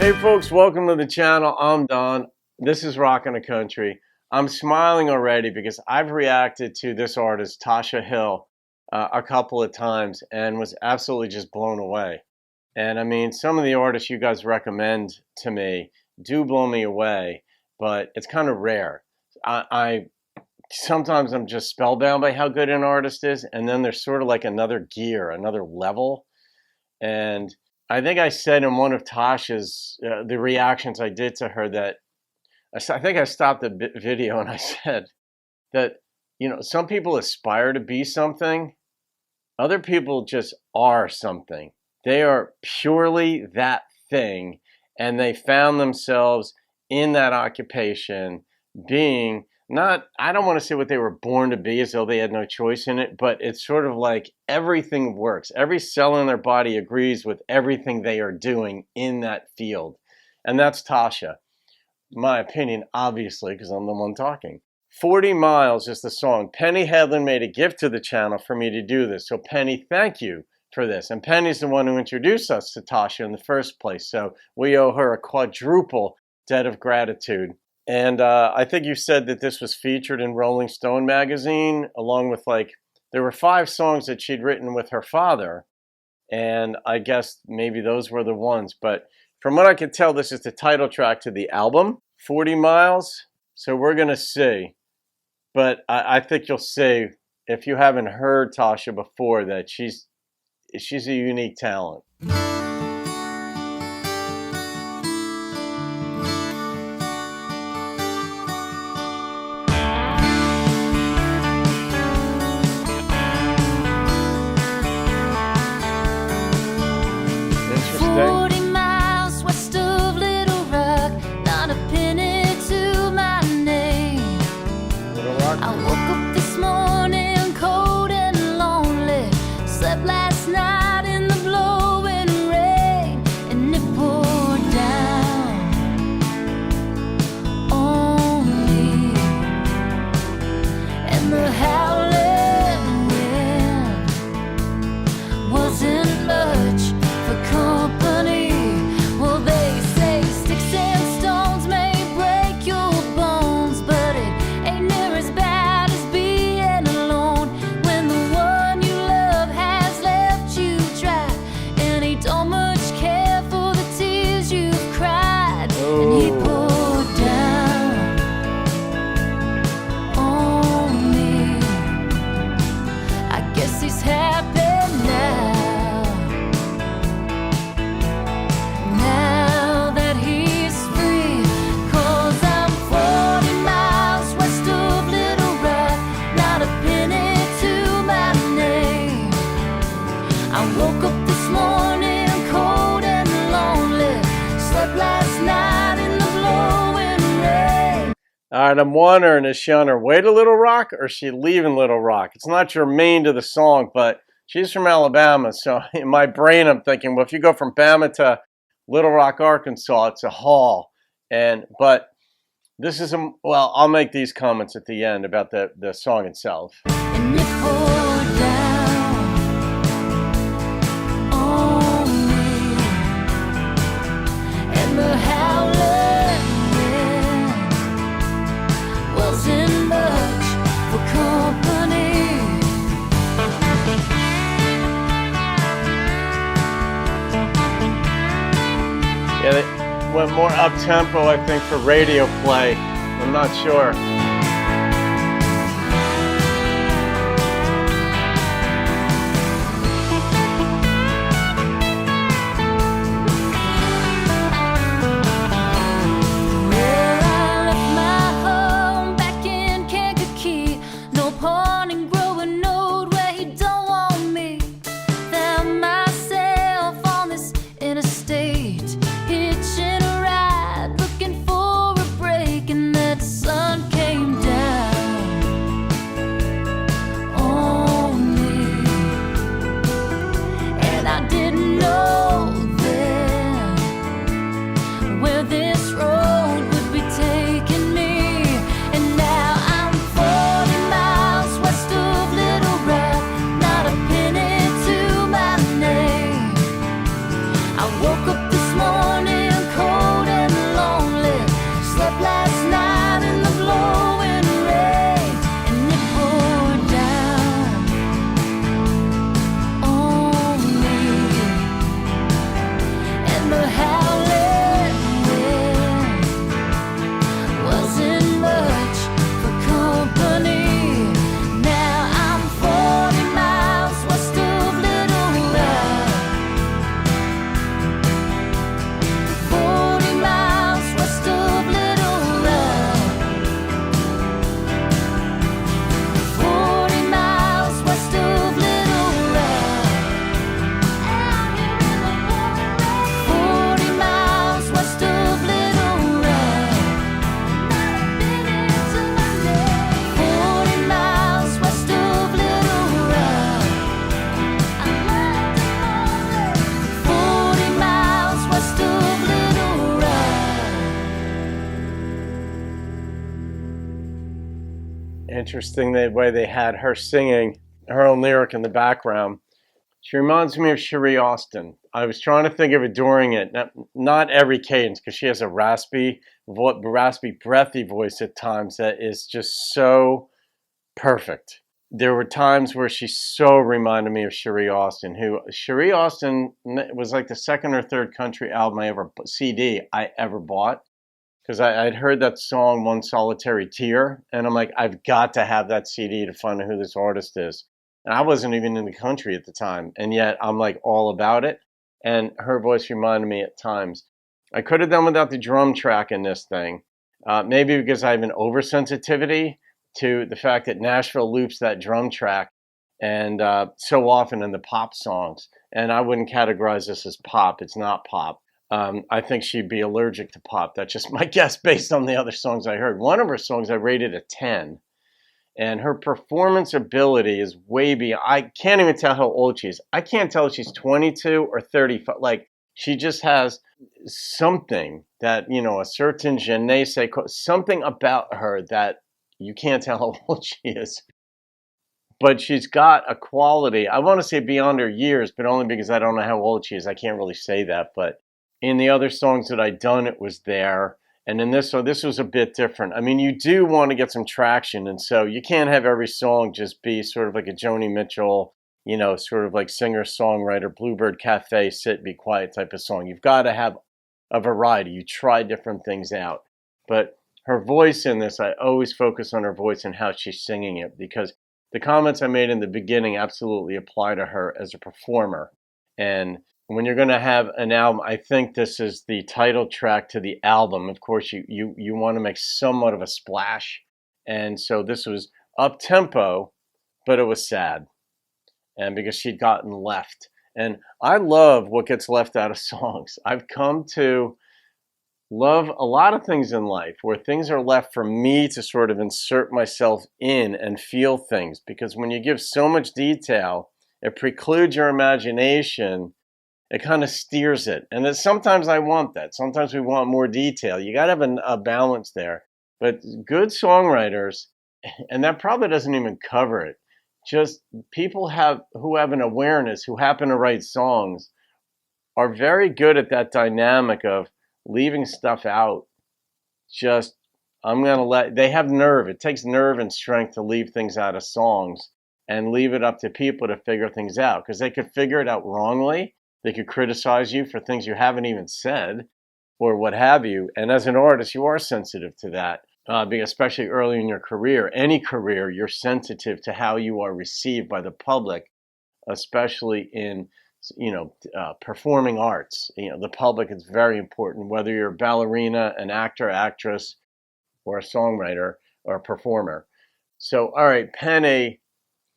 Hey folks, welcome to the channel. I'm Don. This is Rockin' the Country. I'm smiling already because I've reacted to this artist, Tosha Hill, a couple of times and was absolutely just blown away. And I mean, some of the artists you guys recommend to me do blow me away, but it's kind of rare. I sometimes I'm just spellbound by how good an artist is, and then there's sort of like another gear, another level. And I think I said in one of Tosha's, the reactions I did to her, that I think I stopped the video and I said that, you know, some people aspire to be something. Other people just are something. They are purely that thing. And they found themselves in that occupation being not, I don't want to say what they were born to be as though they had no choice in it, but it's sort of like everything works. Every cell in their body agrees with everything they are doing in that field. And that's Tosha. My opinion, obviously, because I'm the one talking. 40 Miles is the song. Penny Hedlund made a gift to the channel for me to do this. So Penny, thank you for this. And Penny's the one who introduced us to Tosha in the first place. So we owe her a quadruple debt of gratitude. And I think you said that this was featured in Rolling Stone magazine, along with there were 5 songs that she'd written with her father. And I guess maybe those were the ones. But from what I could tell, this is the title track to the album, 40 Miles. So we're going to see. But I think you'll see, if you haven't heard Tosha before, that she's a unique talent. Interesting. I woke up this morning cold and lonely, slept last night in the blowing rain, and it poured down on me, and the howling wind wasn't much for company. Well, they say sticks and stones may break your bones, but it ain't near as bad All right, I'm wondering, is she on her way to Little Rock or is she leaving Little Rock? It's not germane to the song, but she's from Alabama. So in my brain, I'm thinking, well, if you go from Bama to Little Rock, Arkansas, it's a haul. But this is, well, I'll make these comments at the end about the song itself. And it poured down on me, and the howling wasn't much for company. Yeah, they went more up-tempo, I think, for radio play. I'm not sure. Hitching a ride, looking for a break, and that sun came Interesting the way they had her singing her own lyric in the background. She reminds me of Cherie Austin. I was trying to think of it during it. Not every cadence, because she has a raspy, breathy voice at times that is just so perfect. There were times where she so reminded me of Cherie Austin, Cherie Austin was like the second or third country album CD I ever bought, because I'd heard that song One Solitary Tear, and I'm like, I've got to have that CD to find out who this artist is. And I wasn't even in the country at the time, and yet I'm like all about it. And her voice reminded me at times. I could have done without the drum track in this thing, maybe because I have an oversensitivity to the fact that Nashville loops that drum track and so often in the pop songs. And I wouldn't categorize this as pop. It's not pop. I think she'd be allergic to pop. That's just my guess based on the other songs I heard. One of her songs I rated a 10. And her performance ability is way beyond. I can't even tell how old she is. I can't tell if she's 22 or 35. Like, she just has something that, a certain je ne sais quoi, something about her that you can't tell how old she is. But she's got a quality. I want to say beyond her years, but only because I don't know how old she is. I can't really say that. But in the other songs that I'd done, it was there. And in this, so this was a bit different. I mean, you do want to get some traction. And so you can't have every song just be sort of like a Joni Mitchell, sort of like singer-songwriter, Bluebird Cafe, sit, be quiet type of song. You've got to have a variety. You try different things out. But her voice in this, I always focus on her voice and how she's singing it, because the comments I made in the beginning absolutely apply to her as a performer. And when you're going to have an album, I think this is the title track to the album. Of course, you want to make somewhat of a splash. And so this was up-tempo, but it was sad. And because she'd gotten left. And I love what gets left out of songs. I've come to love a lot of things in life where things are left for me to sort of insert myself in and feel things. Because when you give so much detail, it precludes your imagination. It kind of steers it. And sometimes I want that. Sometimes we want more detail. You got to have a balance there. But good songwriters, and that probably doesn't even cover it, just people who have an awareness, who happen to write songs, are very good at that dynamic of leaving stuff out. Just, they have nerve. It takes nerve and strength to leave things out of songs and leave it up to people to figure things out, because they could figure it out wrongly. They could criticize you for things you haven't even said or what have you. And as an artist, you are sensitive to that, especially early in your career. Any career, you're sensitive to how you are received by the public, especially in performing arts. The public is very important, whether you're a ballerina, an actor, actress, or a songwriter or a performer. So, all right, Penny,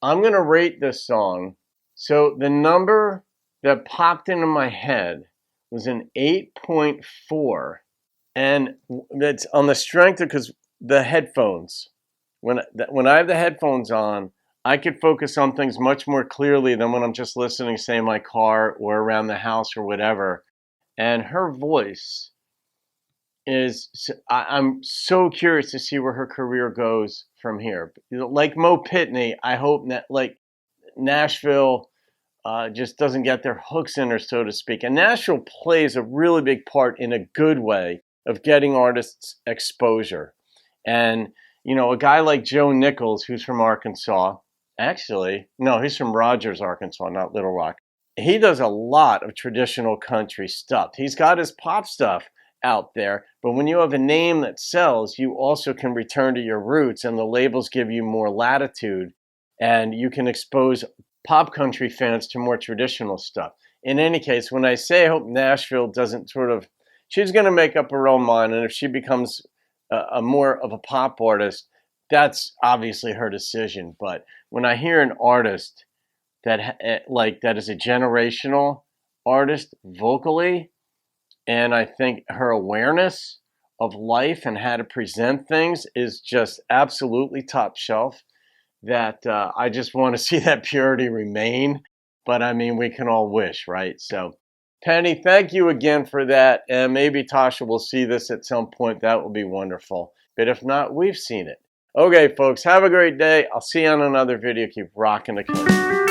I'm going to rate this song. So the number that popped into my head was an 8.4. And that's on the strength of, because the headphones, when I have the headphones on, I could focus on things much more clearly than when I'm just listening, say, in my car or around the house or whatever. And her voice I'm so curious to see where her career goes from here. Like Mo Pitney, I hope that, like, Nashville just doesn't get their hooks in her, so to speak. And Nashville plays a really big part in a good way of getting artists exposure. And, a guy like Joe Nichols, who's from Arkansas, actually, no, he's from Rogers, Arkansas, not Little Rock. He does a lot of traditional country stuff. He's got his pop stuff out there, but when you have a name that sells, you also can return to your roots, and the labels give you more latitude, and you can expose pop country fans to more traditional stuff. In any case, when I say I hope Nashville doesn't she's going to make up her own mind, and if she becomes a more of a pop artist, that's obviously her decision. But when I hear an artist that is a generational artist vocally, and I think her awareness of life and how to present things is just absolutely top shelf, that I just want to see that purity remain. But I mean, we can all wish, right? So, Penny, thank you again for that. And maybe Tosha will see this at some point. That will be wonderful. But if not, we've seen it. Okay, folks, have a great day. I'll see you on another video. Keep rocking the country.